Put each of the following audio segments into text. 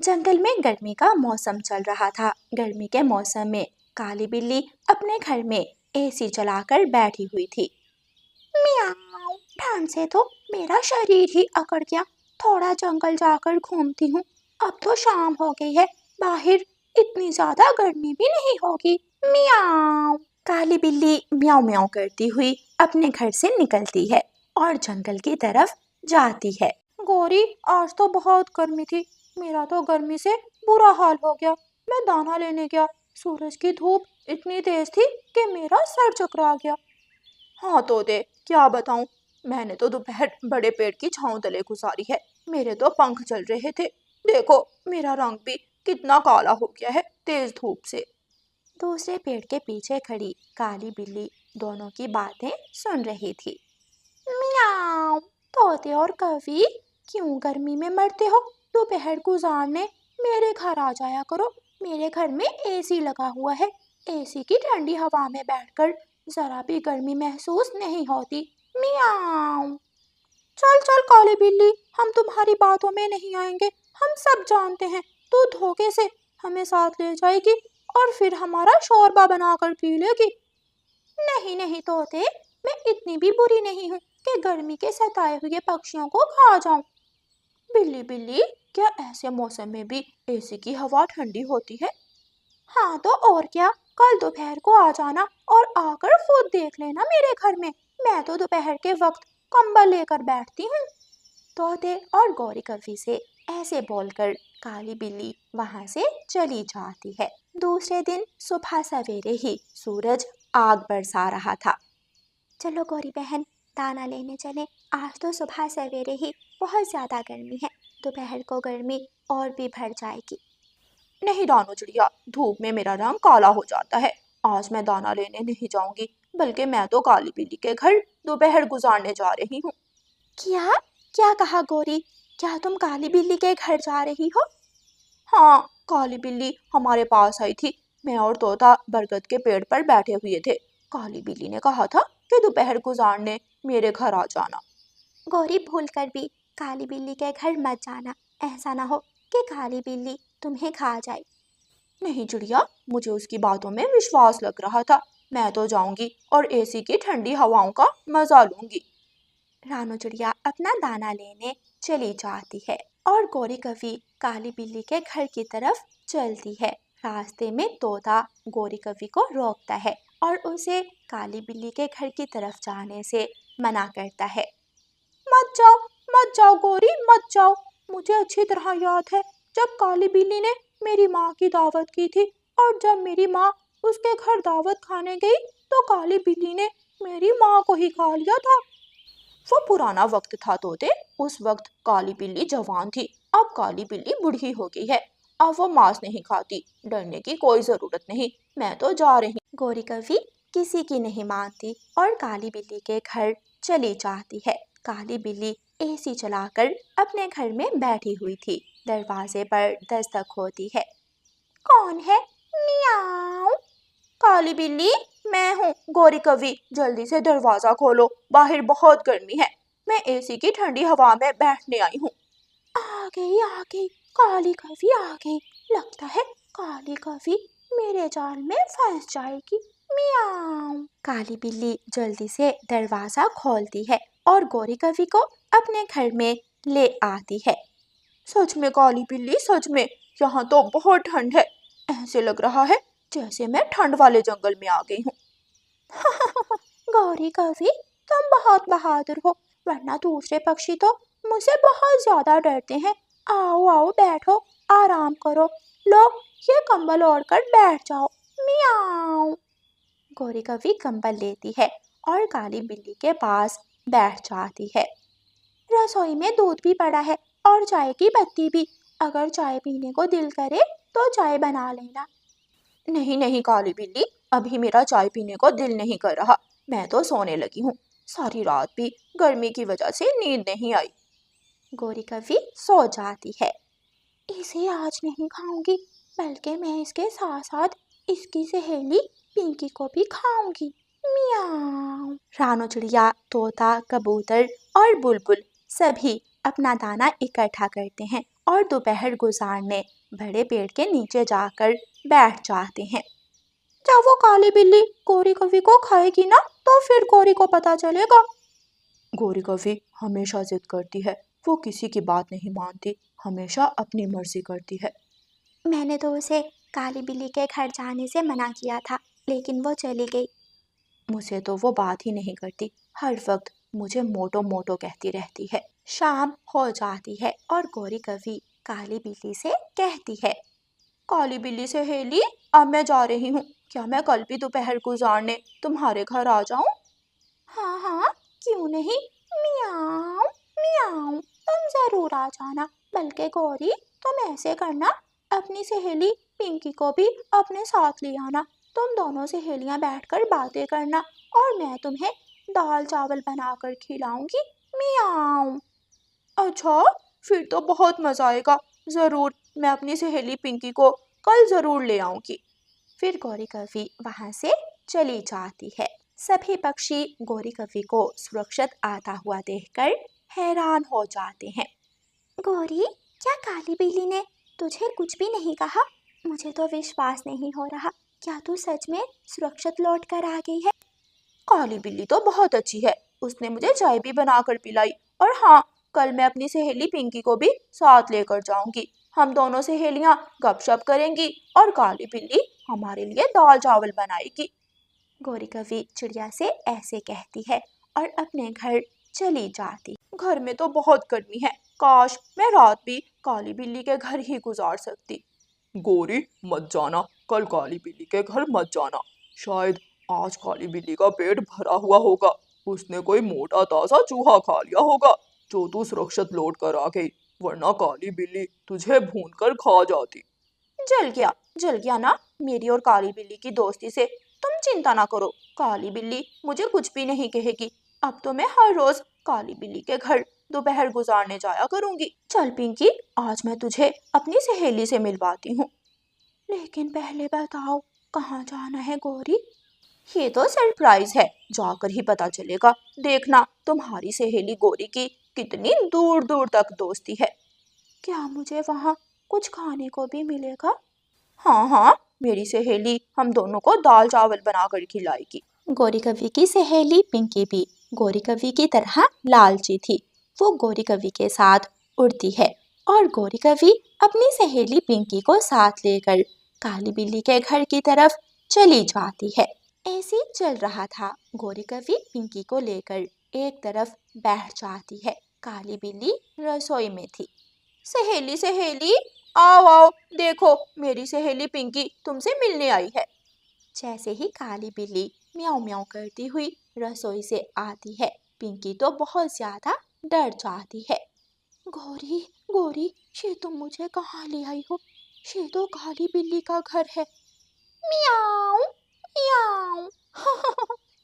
जंगल में गर्मी का मौसम चल रहा था। गर्मी के मौसम में काली बिल्ली अपने घर में एसी चलाकर बैठी हुई थी। मियाऊं, ठंड से तो मेरा शरीर ही अकड़ गया। थोड़ा जंगल जाकर घूमती हूँ। अब तो शाम हो गई है, बाहर इतनी ज्यादा गर्मी भी नहीं होगी। मियाऊं। काली बिल्ली म्याऊं म्याऊं करती हुई अपने घर से निकलती है और जंगल की तरफ जाती है। गौरी, आज तो बहुत गर्मी थी। मेरा तो गर्मी से बुरा हाल हो गया। मैं दाना लेने गया। सूरज की धूप इतनी तेज थी कि मेरा सर चकरा गया। हाँ तोते, क्या बताऊं, मैंने तो दोपहर बड़े पेड़ की छांव तले गुजारी है। मेरे तो पंख चल रहे थे। देखो, मेरा रंग भी कितना काला हो गया है तेज धूप से। दूसरे पेड़ के पीछे खड़ी काली बिल्ली दोनों की बातें सुन रही थी। मियाऊं, तोते और कौवी, क्यों गर्मी में मरते हो? दोपहर गुजारने मेरे घर आ जाया करो। मेरे घर में एसी लगा हुआ है। एसी की ठंडी हवा में बैठकर जरा भी गर्मी महसूस नहीं होती। मियाऊं। चल चल काली बिल्ली, हम तुम्हारी बातों में नहीं आएंगे। हम सब जानते हैं तू धोखे से हमें साथ ले जाएगी और फिर हमारा शोरबा बनाकर पी लेगी। नहीं नहीं तोते, मैं इतनी भी बुरी नहीं हूँ कि गर्मी के सताए हुए पक्षियों को खा जाऊं। बिल्ली बिल्ली, क्या ऐसे मौसम में भी एसी की हवा ठंडी होती है? हाँ तो और क्या, कल दोपहर को आ जाना और आकर खुद देख लेना मेरे घर में। मैं तो दोपहर के वक्त कंबल लेकर बैठती हूँ। तोते और गौरी कवि से ऐसे बोलकर काली बिल्ली वहां से चली जाती है। दूसरे दिन सुबह सवेरे ही सूरज आग बरसा रहा था। चलो गौरी बहन, दाना लेने चले। आज तो सुबह सवेरे ही बहुत ज्यादा गर्मी है। दोपहर को गर्मी और भी बढ़ जाएगी। नहीं रानो चिड़िया, धूप में मेरा रंग काला हो जाता है। आज मैं दाना लेने नहीं जाऊंगी, बल्कि मैं तो काली बिल्ली के घर दोपहर गुजारने जा रही हूँ। क्या क्या कहा गौरी? क्या तुम काली बिल्ली के घर जा रही हो? हाँ, काली बिल्ली हमारे पास आई थी। मैं और तोता बरगद के पेड़ पर बैठे हुए थे। काली बिल्ली ने कहा था कि दोपहर गुजारने मेरे घर आ जाना। गौरी, भूल कर भी काली बिल्ली के घर मत जाना। ऐसा ना हो कि काली बिल्ली तुम्हें खा जाए। नहीं चिड़िया, मुझे उसकी बातों में विश्वास लग रहा था। मैं तो जाऊंगी और एसी की ठंडी हवाओं का मजा लूंगी। रानो चिड़िया अपना दाना लेने चली जाती है और गौरी कवि काली बिल्ली के घर की तरफ चलती है। रास्ते में तोता गौरी कवि को रोकता है और उसे काली बिल्ली के घर की तरफ जाने से मना करता है। मत जाओ गौरी, मत जाओ। मुझे अच्छी तरह याद है जब काली बिल्ली ने मेरी माँ की दावत की थी और जब मेरी माँ उसके घर दावत खाने गई तो काली बिल्ली ने मेरी माँ को ही खा लिया था। वो पुराना वक्त था तोते। उस वक्त काली बिल्ली जवान थी। अब काली बिल्ली बूढ़ी हो गई है। अब वो मांस नहीं खाती। डरने की कोई जरूरत नहीं, मैं तो जा रही। गौरी कवि किसी की नहीं मानती और काली बिल्ली के घर चली जाती है। काली बिल्ली एसी चलाकर अपने घर में बैठी हुई थी। दरवाजे पर दस्तक होती है। कौन है? मियाऊं। काली बिल्ली, मैं हूँ गौरी कवि। जल्दी से दरवाजा खोलो, बाहर बहुत गर्मी है। मैं एसी की ठंडी हवा में बैठने आई हूँ। आ गई काली कवि आ गई। लगता है काली कवि मेरे जाल में फंस जाएगी। मियाऊं। काली बिल्ली जल्दी से दरवाजा खोलती है और गौरी कवि को अपने घर में ले आती है। सच में काली बिल्ली, सच में यहाँ तो बहुत ठंड है। ऐसे लग रहा है जैसे मैं ठंड वाले जंगल में आ गई हूँ। गौरी कवि, तुम बहुत बहादुर हो, वरना दूसरे पक्षी तो मुझसे बहुत ज्यादा डरते हैं। आओ आओ बैठो, आराम करो। लो, ये कंबल ओढ़कर बैठ जाओ। मियाऊं। गौरी कवि कंबल लेती है और काली बिल्ली के पास बैठ जाती है। रसोई में दूध भी पड़ा है और चाय की पत्ती भी। अगर चाय पीने को दिल करे तो चाय बना लेना। नहीं नहीं काली बिल्ली, अभी मेरा चाय पीने को दिल नहीं कर रहा। मैं तो सोने लगी हूँ। सारी रात भी गर्मी की वजह से नींद नहीं आई। गौरी कवि सो जाती है। इसे आज नहीं खाऊंगी, बल्कि मैं इसके साथ साथ इसकी सहेली पिंकी को भी खाऊंगी। मियाऊं। रानो चिड़िया, तोता, कबूतर और बुलबुल सभी अपना दाना इकट्ठा करते हैं और दोपहर गुजारने बड़े पेड़ के नीचे जाकर बैठ जाते हैं। जब वो काली बिल्ली गोरी कवि को खाएगी ना, तो फिर गोरी को पता चलेगा। गोरी कवि हमेशा जिद करती है, वो किसी की बात नहीं मानती, हमेशा अपनी मर्जी करती है। मैंने तो उसे काली बिल्ली के घर जाने से मना किया था, लेकिन वो चली गई। मुझे तो वो बात ही नहीं करती, हर वक्त मुझे मोटो मोटो कहती रहती है। शाम हो जाती है और गोरी कवि काली बिल्ली से कहती है, काली बिल्ली सहेली, अब मैं जा रही हूँ, क्या मैं कल भी दोपहर गुजारने तुम्हारे घर आ जाऊं? हाँ हाँ, क्यों नहीं, मियाऊं मियाऊं, तुम जरूर आ जाना। बल्कि गौरी, तुम ऐसे करना, अपनी सहेली पिंकी को भी अपने साथ ले आना। तुम दोनों सहेलियां बैठकर बातें करना और मैं तुम्हें दाल चावल बनाकर खिलाऊंगी। मियाऊं। अच्छा, फिर तो बहुत मजा आएगा। जरूर, मैं अपनी सहेली पिंकी को कल जरूर ले आऊंगी। फिर गौरी कवि वहां से चली जाती है। सभी पक्षी गौरी कवि को सुरक्षित आता हुआ देखकर हैरान हो जाते हैं। गौरी, क्या काली बिल्ली ने तुझे कुछ भी नहीं कहा? मुझे तो विश्वास नहीं हो रहा, क्या तू सच में सुरक्षित लौट कर आ गई है? काली बिल्ली तो बहुत अच्छी है, उसने मुझे चाय भी बनाकर पिलाई। और हाँ, कल मैं अपनी सहेली पिंकी को भी साथ लेकर जाऊंगी। हम दोनों सहेलियां गपशप करेंगी और काली बिल्ली हमारे लिए दाल चावल बनाएगी। गौरी कवि चिड़िया से ऐसे कहती है और अपने घर चली जाती। घर में तो बहुत गर्मी है, काश मैं रात भी काली बिल्ली के घर ही गुजार सकती। गोरी, मत जाना, कल काली बिल्ली के घर मत जाना। शायद आज काली बिल्ली का पेट भरा हुआ होगा, उसने कोई मोटा ताजा चूहा खा लिया होगा जो तू सुरक्षित लौट कर आ गई, वरना काली बिल्ली तुझे भून कर खा जाती। जल गया ना मेरी और काली बिल्ली की दोस्ती से। तुम चिंता ना करो, काली बिल्ली मुझे कुछ भी नहीं कहेगी। अब तो मैं हर रोज काली बिल्ली के घर दोपहर गुजारने जाया करूंगी। चल पिंकी, आज मैं तुझे अपनी सहेली से मिलवाती हूँ। लेकिन पहले बताओ, कहाँ जाना है गौरी? ये तो सरप्राइज है, जाकर ही पता चलेगा। देखना तुम्हारी सहेली गौरी की कितनी दूर दूर तक दोस्ती है। क्या मुझे वहाँ कुछ खाने को भी मिलेगा? हाँ हाँ, मेरी सहेली हम दोनों को दाल चावल बनाकर खिलाएगी। गौरी कवि की सहेली पिंकी भी गौरी कवि की तरह लालची थी। वो गौरी कवि के साथ उड़ती है और गौरी कवि अपनी सहेली पिंकी को साथ लेकर काली बिल्ली के घर की तरफ चली जाती है। ऐसे ही चल रहा था। गौरी कवि पिंकी को लेकर एक तरफ बैठ जाती है। काली बिल्ली रसोई में थी। सहेली सहेली, आओ आओ, देखो मेरी सहेली पिंकी तुमसे मिलने आई है। जैसे ही काली बिल्ली म्याऊं म्याऊं करती हुई रसोई से आती है, पिंकी तो बहुत ज्यादा डर जाती है। गौरी गौरी, ये तुम मुझे कहाँ ले आई हो? ये तो काली बिल्ली का घर है। म्याऊं म्याऊं।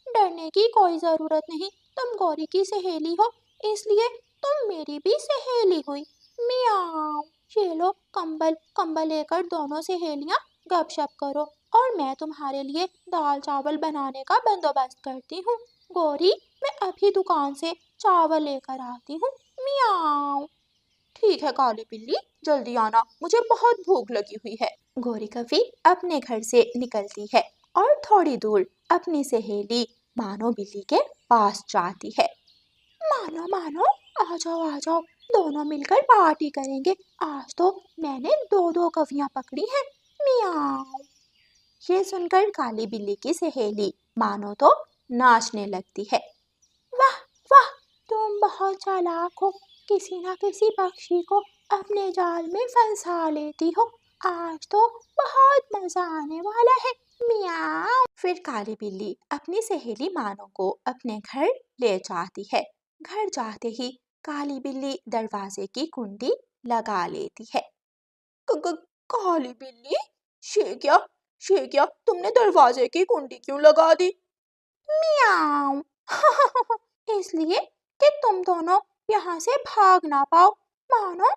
डरने की कोई जरूरत नहीं, तुम गौरी की सहेली हो, इसलिए तुम मेरी भी सहेली हुई। म्याऊं। ये लो कंबल, कंबल लेकर दोनों सहेलियां गपशप करो और मैं तुम्हारे लिए दाल चावल बनाने का बंदोबस्त करती हूँ। गौरी, मैं अभी दुकान से चावल लेकर आती हूँ। म्याऊं। ठीक है काली बिल्ली, जल्दी आना, मुझे बहुत भूख लगी हुई है। गौरी कवि अपने घर से निकलती है और थोड़ी दूर अपनी सहेली मानो बिल्ली के पास जाती है। मानो मानो, आ जाओ आ जाओ, दोनों मिलकर पार्टी करेंगे। आज तो मैंने दो दो कवियां पकड़ी हैं। मियाओ। ये सुनकर काली बिल्ली की सहेली मानो तो नाचने लगती है। वाह वाह, तुम बहुत चालाक हो, किसी ना किसी पक्षी को अपने जाल में फंसा लेती हो। आज तो बहुत मजा आने वाला है। मियाओ। फिर काली बिल्ली अपनी सहेली मानो को अपने घर ले जाती है। घर जाते ही काली बिल्ली दरवाजे की कुंडी लगा लेती है। काली बिल्ली, ये क्या, ये क्या, तुमने दरवाजे की कुंडी क्यों लगा दी? मियाओ। इसलिए कि तुम दोनों यहाँ से भाग ना पाओ। मानो,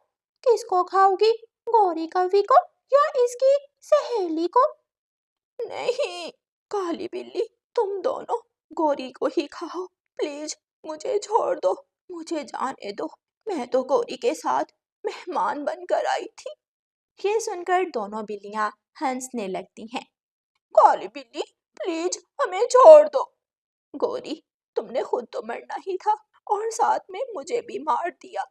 किसको खाओगी, गौरी कवि को या इसकी सहेली को? नहीं काली बिल्ली, तुम दोनों गौरी को ही खाओ, प्लीज मुझे छोड़ दो, मुझे जाने दो। मैं तो गौरी के साथ मेहमान बनकर आई थी। ये सुनकर दोनों बिल्लियां हंसने लगती हैं। काली बिल्ली, प्लीज हमें छोड़ दो। गोरी, तुमने खुद तो मरना ही था और साथ में मुझे भी मार दिया।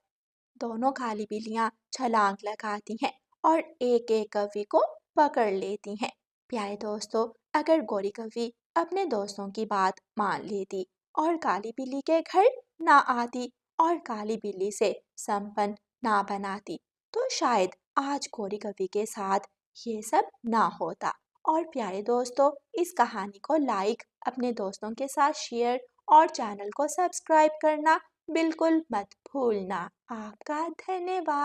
दोनों काली बिल्लियां छलांग लगाती हैं और एक एक कौवी को पकड़ लेती हैं। प्यारे दोस्तों, अगर गोरी कौवी अपने दोस्तों की बात मान लेती और काली बिल्ली के घर ना आती और काली बिल्ली से संपन्न ना बनाती, तो शायद आज गोरी कौवी के साथ ये सब ना होता। और प्यारे दोस्तों, इस कहानी को लाइक, अपने दोस्तों के साथ शेयर और चैनल को सब्सक्राइब करना बिल्कुल मत भूलना। आपका धन्यवाद।